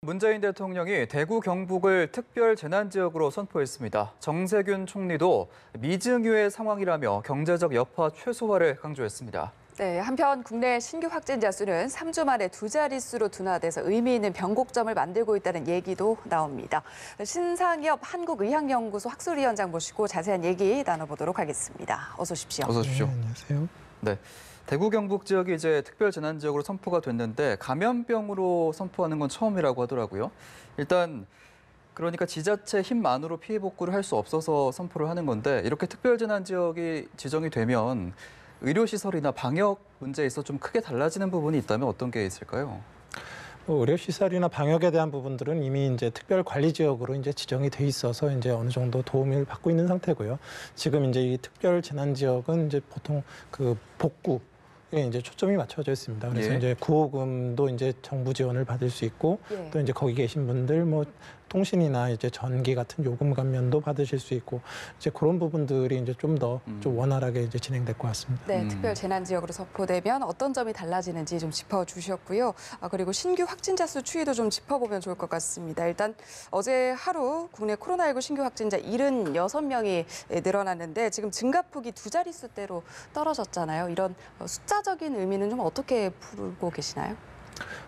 문재인 대통령이 대구 경북을 특별 재난지역으로 선포했습니다. 정세균 총리도 미증유의 상황이라며 경제적 여파 최소화를 강조했습니다. 네, 한편 국내 신규 확진자 수는 3주 만에 두 자릿수로 둔화돼서 의미 있는 변곡점을 만들고 있다는 얘기도 나옵니다. 신상엽 한국의학연구소 학술위원장 모시고 자세한 얘기 나눠보도록 하겠습니다. 어서 오십시오. 어서 오십시오. 네, 안녕하세요. 네. 대구 경북 지역이 이제 특별 재난지역으로 선포가 됐는데 감염병으로 선포하는 건 처음이라고 하더라고요. 일단 그러니까 지자체 힘만으로 피해 복구를 할 수 없어서 선포를 하는 건데 이렇게 특별 재난지역이 지정이 되면 의료시설이나 방역 문제에 있어 좀 크게 달라지는 부분이 있다면 어떤 게 있을까요? 의료시설이나 방역에 대한 부분들은 이미 이제 특별관리지역으로 이제 지정이 돼 있어서 이제 어느 정도 도움을 받고 있는 상태고요. 지금 이제 이 특별재난지역은 이제 보통 그 복구 에 이제 초점이 맞춰져 있습니다. 그래서 예. 이제 구호금도 이제 정부 지원을 받을 수 있고 예. 또 이제 거기 계신 분들 뭐 통신이나 이제 전기 같은 요금 감면도 받으실 수 있고 이제 그런 부분들이 이제 좀 더 좀 원활하게 이제 진행될 것 같습니다. 네, 특별 재난지역으로 선포되면 어떤 점이 달라지는지 좀 짚어주셨고요. 그리고 신규 확진자 수 추이도 좀 짚어보면 좋을 것 같습니다. 일단 어제 하루 국내 코로나19 신규 확진자 76명이 늘어났는데 지금 증가폭이 두 자릿수대로 떨어졌잖아요. 이런 숫자적인 의미는 좀 어떻게 풀고 계시나요?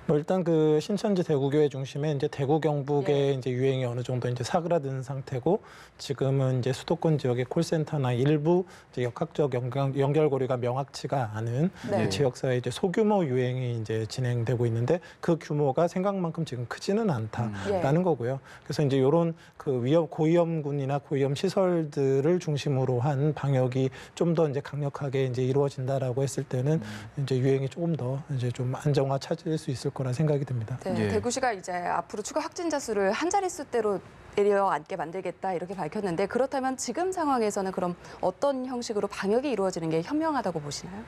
뭐 일단 그 신천지 대구교회 중심에 이제 대구 경북의 예. 이제 유행이 어느 정도 이제 사그라든 상태고 지금은 이제 수도권 지역의 콜센터나 일부 이제 역학적 연결고리가 명확치가 않은 네. 지역사회 이제 소규모 유행이 이제 진행되고 있는데 그 규모가 생각만큼 지금 크지는 않다라는 예. 거고요. 그래서 이제 이런 그 고위험군이나 고위험 시설들을 중심으로 한 방역이 좀 더 이제 강력하게 이제 이루어진다라고 했을 때는 이제 유행이 조금 더 이제 좀 안정화 찾을 수 있을 거라 생각이 듭니다. 네, 예. 대구시가 이제 앞으로 추가 확진자 수를 한 자릿수대로 내려앉게 만들겠다 이렇게 밝혔는데 그렇다면 지금 상황에서는 그럼 어떤 형식으로 방역이 이루어지는 게 현명하다고 보시나요?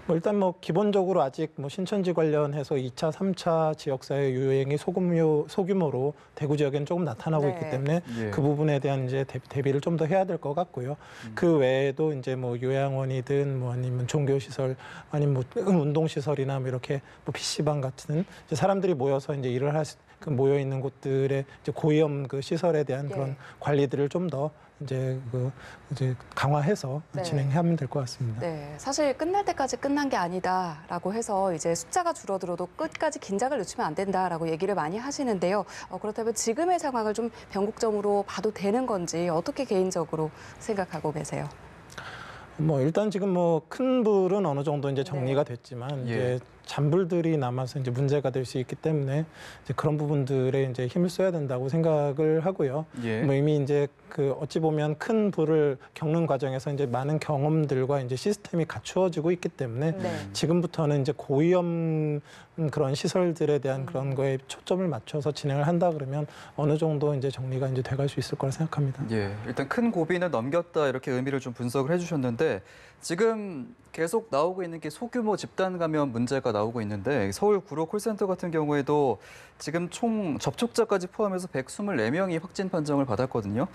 뭐 일단 뭐 기본적으로 아직 뭐 신천지 관련해서 2차, 3차 지역사회 유행이 소규모로 대구 지역에는 조금 나타나고 네. 있기 때문에 예. 그 부분에 대한 이제 대비를 좀 더 해야 될 것 같고요. 그 외에도 이제 뭐 요양원이든 뭐 아니면 종교시설 아니면 뭐 운동시설이나 뭐 이렇게 뭐 PC방 같은 이제 사람들이 모여서 이제 일을 그 모여 있는 곳들의 이제 고위험 그 시설에 대한 예. 그런 관리들을 좀 더 이제 이제 강화해서 네. 진행하면 될 것 같습니다. 네, 사실 끝날 때까지 끝난 게 아니다라고 해서 이제 숫자가 줄어들어도 끝까지 긴장을 늦추면 안 된다라고 얘기를 많이 하시는데요. 그렇다면 지금의 상황을 좀 변곡점으로 봐도 되는 건지 어떻게 개인적으로 생각하고 계세요? 뭐 일단 지금 뭐 큰 불은 어느 정도 이제 정리가 됐지만 예. 이제 잔불들이 남아서 이제 문제가 될 수 있기 때문에 이제 그런 부분들에 이제 힘을 써야 된다고 생각을 하고요. 예. 뭐 이미 이제 그 어찌 보면 큰 불을 겪는 과정에서 이제 많은 경험들과 이제 시스템이 갖추어지고 있기 때문에 네. 지금부터는 이제 고위험 그런 시설들에 대한 그런 거에 초점을 맞춰서 진행을 한다 그러면 어느 정도 이제 정리가 이제 돼갈 수 있을 거라 생각합니다. 예, 일단 큰 고비는 넘겼다 이렇게 의미를 좀 분석을 해주셨는데 지금 계속 나오고 있는 게 소규모 집단 감염 문제가 나오고 있는데 서울 구로 콜센터 같은 경우에도 지금 총 접촉자까지 포함해서 124명이 확진 판정을 받았거든요.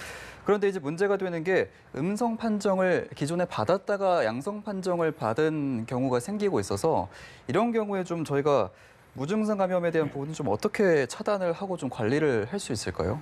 그런데 이제 문제가 되는 게 음성 판정을 기존에 받았다가 양성 판정을 받은 경우가 생기고 있어서 이런 경우에 좀 저희가 무증상 감염에 대한 부분은 좀 어떻게 차단을 하고 좀 관리를 할 수 있을까요?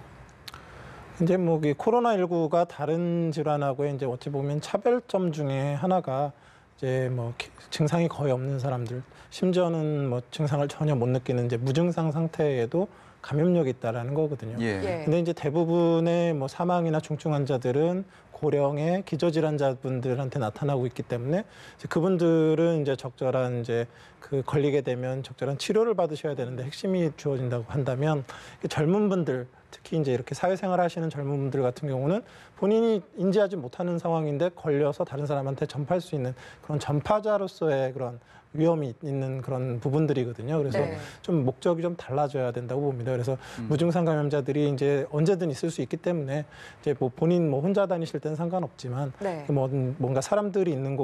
이제 뭐 코로나19가 다른 질환하고 이제 어찌 보면 차별점 중에 하나가 이제 뭐 증상이 거의 없는 사람들, 심지어는 뭐 증상을 전혀 못 느끼는 이제 무증상 상태에도 감염력이 있다라는 거거든요. 예. 근데 이제 대부분의 뭐 사망이나 중증 환자들은 고령의 기저질환자분들한테 나타나고 있기 때문에 이제 그분들은 이제 적절한 이제 그 걸리게 되면 적절한 치료를 받으셔야 되는데 핵심이 주어진다고 한다면 젊은 분들 특히 이제 이렇게 사회생활 하시는 젊은 분들 같은 경우는 본인이 인지하지 못하는 상황인데 걸려서 다른 사람한테 전파할 수 있는 그런 전파자로서의 그런 위험이 있는 그런 부분들이거든요. 그래서 네. 좀 목적이 좀 달라져야 된다고 봅니다. 그래서 무증상 감염자들이 이제 언제든 있을 수 있기 때문에 이제 뭐 본인 뭐 혼자 다니실 때는 상관없지만 네. 뭐 뭔가 사람들이 있는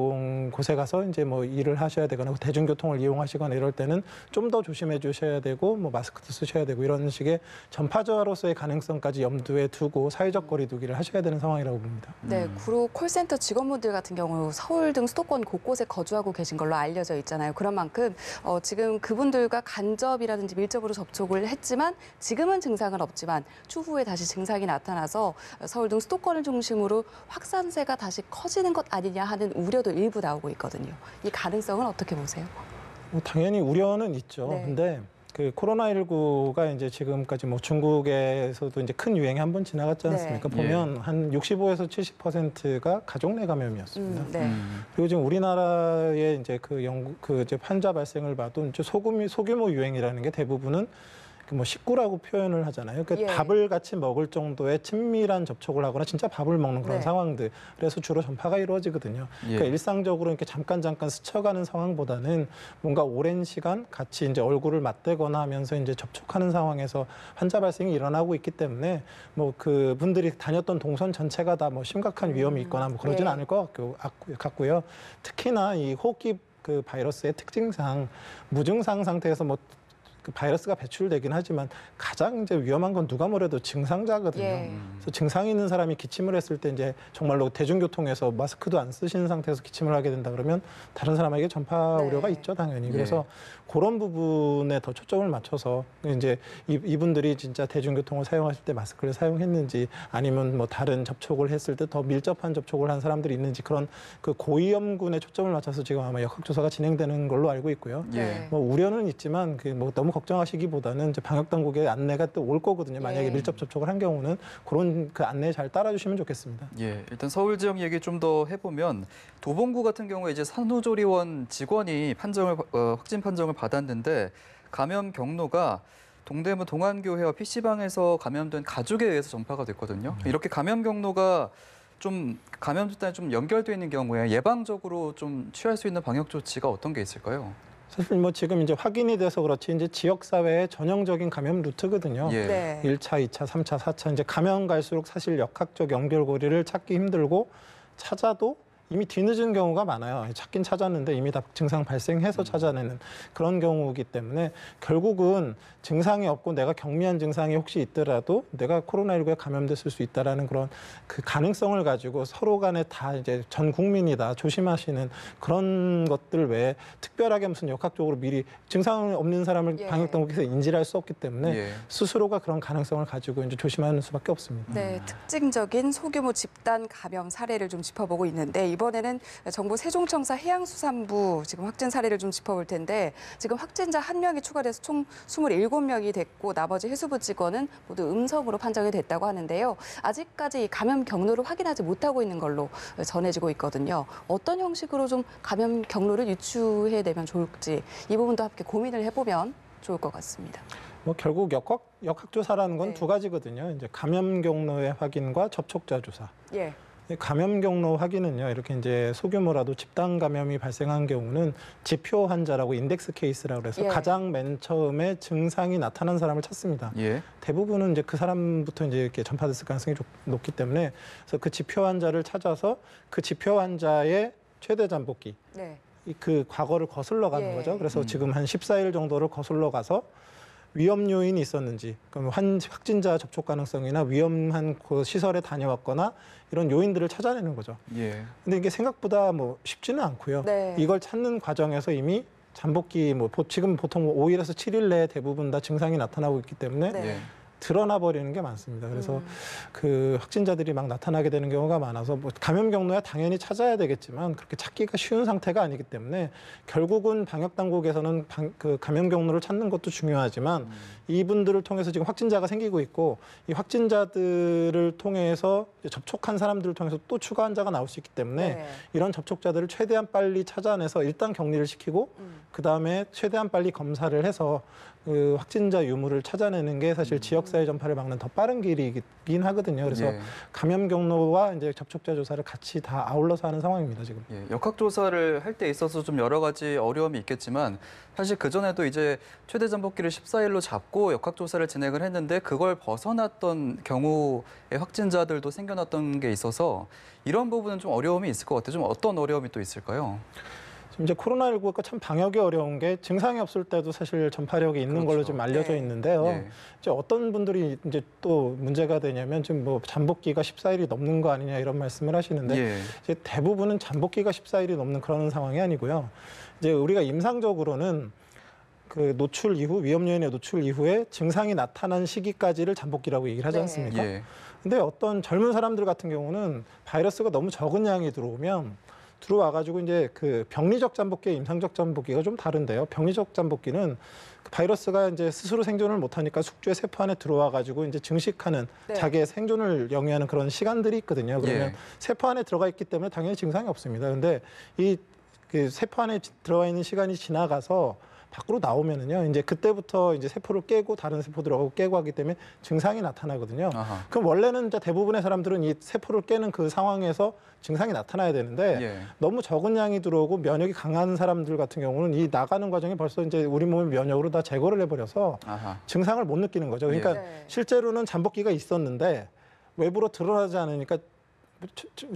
곳에 가서 이제 뭐 일을 하셔야 되거나 대중교통을 이용하시거나 이럴 때는 좀 더 조심해 주셔야 되고 뭐 마스크도 쓰셔야 되고 이런 식의 전파자로서의 확산될 가능성까지 염두에 두고 사회적 거리두기를 하셔야 되는 상황이라고 봅니다. 네, 구로 콜센터 직원분들 같은 경우 서울 등 수도권 곳곳에 거주하고 계신 걸로 알려져 있잖아요. 그런 만큼 지금 그분들과 간접이라든지 밀접으로 접촉을 했지만 지금은 증상은 없지만 추후에 다시 증상이 나타나서 서울 등 수도권을 중심으로 확산세가 다시 커지는 것 아니냐 하는 우려도 일부 나오고 있거든요. 이 가능성은 어떻게 보세요? 뭐 당연히 우려는 있죠. 네. 근데 그 코로나19가 이제 지금까지 뭐 중국에서도 이제 큰 유행이 한 번 지나갔지 않습니까? 네. 보면 한 65에서 70%가 가족 내 감염이었습니다. 네. 그리고 지금 우리나라의 이제 이제 환자 발생을 봐도 이제 소규모 유행이라는 게 대부분은 그 뭐 식구라고 표현을 하잖아요. 그러니까 예. 밥을 같이 먹을 정도의 친밀한 접촉을 하거나 진짜 밥을 먹는 그런 네. 상황들. 그래서 주로 전파가 이루어지거든요. 그러니까 예. 일상적으로 이렇게 잠깐 스쳐가는 상황보다는 뭔가 오랜 시간 같이 이제 얼굴을 맞대거나 하면서 이제 접촉하는 상황에서 환자 발생이 일어나고 있기 때문에 뭐 그 분들이 다녔던 동선 전체가 다 뭐 심각한 위험이 있거나 뭐 그러진 예. 않을 것 같고요. 특히나 이 호흡기 그 바이러스의 특징상 무증상 상태에서 뭐 그 바이러스가 배출되긴 하지만 가장 이제 위험한 건 누가 뭐래도 증상자거든요. 예. 그래서 증상이 있는 사람이 기침을 했을 때 이제 정말로 대중교통에서 마스크도 안 쓰시는 상태에서 기침을 하게 된다 그러면 다른 사람에게 전파 네. 우려가 있죠, 당연히. 그래서 그런 부분에 더 초점을 맞춰서 이제 이분들이 진짜 대중교통을 사용하실 때 마스크를 사용했는지 아니면 뭐 다른 접촉을 했을 때 더 밀접한 접촉을 한 사람들이 있는지 그런 그 고위험군에 초점을 맞춰서 지금 아마 역학조사가 진행되는 걸로 알고 있고요. 네. 뭐 우려는 있지만 그 뭐 너무 걱정하시기보다는 이제 방역 당국의 안내가 또 올 거거든요. 만약에 예. 밀접 접촉을 한 경우는 그런 그 안내 잘 따라주시면 좋겠습니다. 예, 일단 서울 지역 얘기 좀 더 해보면 도봉구 같은 경우에 이제 산후조리원 직원이 확진 판정을 받았는데 감염 경로가 동대문 동안교회와 PC방에서 감염된 가족에 의해서 전파가 됐거든요. 이렇게 감염 경로가 좀 감염 집단에 좀 연결되어 있는 경우에 예방적으로 좀 취할 수 있는 방역 조치가 어떤 게 있을까요? 사실 뭐 지금 이제 확인이 돼서 그렇지 이제 지역 사회의 전형적인 감염 루트거든요. 예. 네. 1차, 2차, 3차, 4차 이제 가면 갈수록 사실 역학적 연결고리를 찾기 힘들고 찾아도 이미 뒤늦은 경우가 많아요. 찾긴 찾았는데 이미 다 증상 발생해서 찾아내는 그런 경우이기 때문에 결국은 증상이 없고 내가 경미한 증상이 혹시 있더라도 내가 코로나19에 감염됐을 수 있다라는 그런 그 가능성을 가지고 서로 간에 다 이제 전 국민이 다 조심하시는 그런 것들 외에 특별하게 무슨 역학적으로 미리 증상 없는 사람을 예. 방역당국에서 인지를 할 수 없기 때문에 예. 스스로가 그런 가능성을 가지고 이제 조심하는 수밖에 없습니다. 네, 특징적인 소규모 집단 감염 사례를 좀 짚어보고 있는데 이번에는 정부 세종청사 해양수산부 지금 확진 사례를 좀 짚어볼 텐데 지금 확진자 1명이 추가돼서 총 27명이 됐고 나머지 해수부 직원은 모두 음성으로 판정이 됐다고 하는데요. 아직까지 이 감염 경로를 확인하지 못하고 있는 걸로 전해지고 있거든요. 어떤 형식으로 좀 감염 경로를 유추해내면 좋을지 이 부분도 함께 고민을 해보면 좋을 것 같습니다. 뭐 결국 역학조사라는 건 네. 두 가지거든요. 이제 감염 경로의 확인과 접촉자 조사. 예. 감염 경로 확인은요, 이렇게 이제 소규모라도 집단 감염이 발생한 경우는 지표 환자라고 인덱스 케이스라고 해서 예. 가장 맨 처음에 증상이 나타난 사람을 찾습니다. 예. 대부분은 이제 그 사람부터 이제 이렇게 전파됐을 가능성이 높기 때문에 그래서 그 지표 환자를 찾아서 그 지표 환자의 최대 잠복기, 네. 그 과거를 거슬러 가는 예. 거죠. 그래서 지금 한 14일 정도를 거슬러 가서 위험 요인이 있었는지, 그럼 확진자 접촉 가능성이나 위험한 그 시설에 다녀왔거나 이런 요인들을 찾아내는 거죠. 예. 근데 이게 생각보다 뭐 쉽지는 않고요. 네. 이걸 찾는 과정에서 이미 잠복기 지금 보통 5일에서 7일 내에 대부분 다 증상이 나타나고 있기 때문에 네. 예. 드러나 버리는 게 많습니다. 그래서 그 확진자들이 막 나타나게 되는 경우가 많아서 뭐 감염 경로야 당연히 찾아야 되겠지만 그렇게 찾기가 쉬운 상태가 아니기 때문에 결국은 방역 당국에서는 그 감염 경로를 찾는 것도 중요하지만 이분들을 통해서 지금 확진자가 생기고 있고 이 확진자들을 통해서 접촉한 사람들을 통해서 또 추가 환자가 나올 수 있기 때문에 네. 이런 접촉자들을 최대한 빨리 찾아내서 일단 격리를 시키고 그다음에 최대한 빨리 검사를 해서 그 확진자 유무를 찾아내는 게 사실 지역사회 전파를 막는 더 빠른 길이긴 하거든요. 그래서 예. 감염 경로와 이제 접촉자 조사를 같이 다 아울러서 하는 상황입니다, 지금. 예, 역학조사를 할 때 있어서 좀 여러 가지 어려움이 있겠지만 사실 그전에도 이제 최대 잠복기를 14일로 잡고 역학조사를 진행을 했는데 그걸 벗어났던 경우의 확진자들도 생겨났던 게 있어서 이런 부분은 좀 어려움이 있을 것 같아요. 좀 어떤 어려움이 또 있을까요? 지금 이제 코로나19가 참 방역이 어려운 게 증상이 없을 때도 사실 전파력이 있는 그렇죠. 걸로 좀 알려져 네. 있는데요. 예. 이제 어떤 분들이 이제 또 문제가 되냐면 지금 뭐 잠복기가 14일이 넘는 거 아니냐 이런 말씀을 하시는데 예. 이제 대부분은 잠복기가 14일이 넘는 그런 상황이 아니고요. 이제 우리가 임상적으로는 그 노출 이후 위험 요인의 노출 이후에 증상이 나타난 시기까지를 잠복기라고 얘기를 하지 네. 않습니까? 예. 근데 어떤 젊은 사람들 같은 경우는 바이러스가 너무 적은 양이 들어와가지고 이제 그 병리적 잠복기와 임상적 잠복기가 좀 다른데요. 병리적 잠복기는 그 바이러스가 이제 스스로 생존을 못하니까 숙주의 세포 안에 들어와가지고 이제 증식하는 네. 자기의 생존을 영위하는 그런 시간들이 있거든요. 그러면 예. 세포 안에 들어가 있기 때문에 당연히 증상이 없습니다. 근데 이 그 세포 안에 들어와 있는 시간이 지나가서 밖으로 나오면은요, 이제 그때부터 이제 세포를 깨고 다른 세포 들어가고 깨고 하기 때문에 증상이 나타나거든요. 아하. 그럼 원래는 이제 대부분의 사람들은 이 세포를 깨는 그 상황에서 증상이 나타나야 되는데 예. 너무 적은 양이 들어오고 면역이 강한 사람들 같은 경우는 이 나가는 과정이 벌써 이제 우리 몸의 면역으로 다 제거를 해버려서 아하. 증상을 못 느끼는 거죠. 그러니까 네. 실제로는 잠복기가 있었는데 외부로 드러나지 않으니까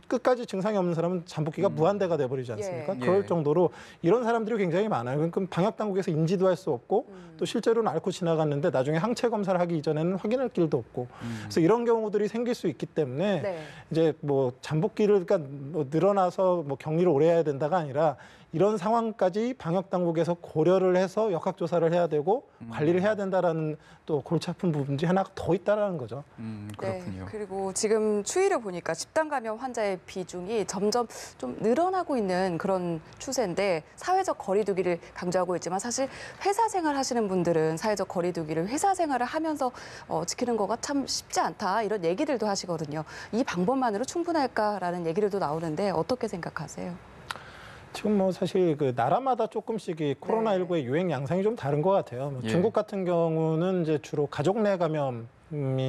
끝까지 증상이 없는 사람은 잠복기가 무한대가 돼버리지 않습니까? 예. 그럴 예. 정도로 이런 사람들이 굉장히 많아요. 그러니까 방역 당국에서 인지도 할 수 없고 또 실제로는 앓고 지나갔는데 나중에 항체 검사를 하기 이전에는 확인할 길도 없고 그래서 이런 경우들이 생길 수 있기 때문에 네. 이제 뭐 잠복기를 그러니까 뭐 늘어나서 뭐 격리를 오래 해야 된다가 아니라 이런 상황까지 방역 당국에서 고려를 해서 역학조사를 해야 되고 관리를 해야 된다라는 또 골치 아픈 부분이 하나 더 있다라는 거죠. 그렇군요. 네, 그리고 지금 추이를 보니까 집단 감염 환자의 비중이 점점 좀 늘어나고 있는 그런 추세인데 사회적 거리두기를 강조하고 있지만 사실 회사 생활 하시는 분들은 사회적 거리두기를 회사 생활을 하면서 지키는 거가 참 쉽지 않다 이런 얘기들도 하시거든요. 이 방법만으로 충분할까라는 얘기들도 나오는데 어떻게 생각하세요? 지금 뭐 사실 그 나라마다 조금씩 이 코로나19의 유행 양상이 좀 다른 것 같아요. 뭐 예. 중국 같은 경우는 이제 주로 가족 내 감염이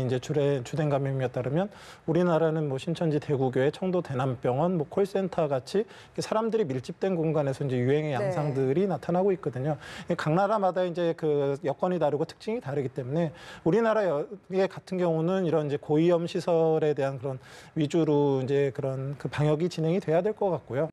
이제 주된 감염이었다면 우리나라는 뭐 신천지 대구교회, 청도 대남병원, 뭐 콜센터 같이 이렇게 사람들이 밀집된 공간에서 이제 유행의 네. 양상들이 나타나고 있거든요. 각 나라마다 이제 그 여건이 다르고 특징이 다르기 때문에 우리나라 같은 경우는 이런 이제 고위험 시설에 대한 그런 위주로 이제 그런 그 방역이 진행이 돼야 될 것 같고요.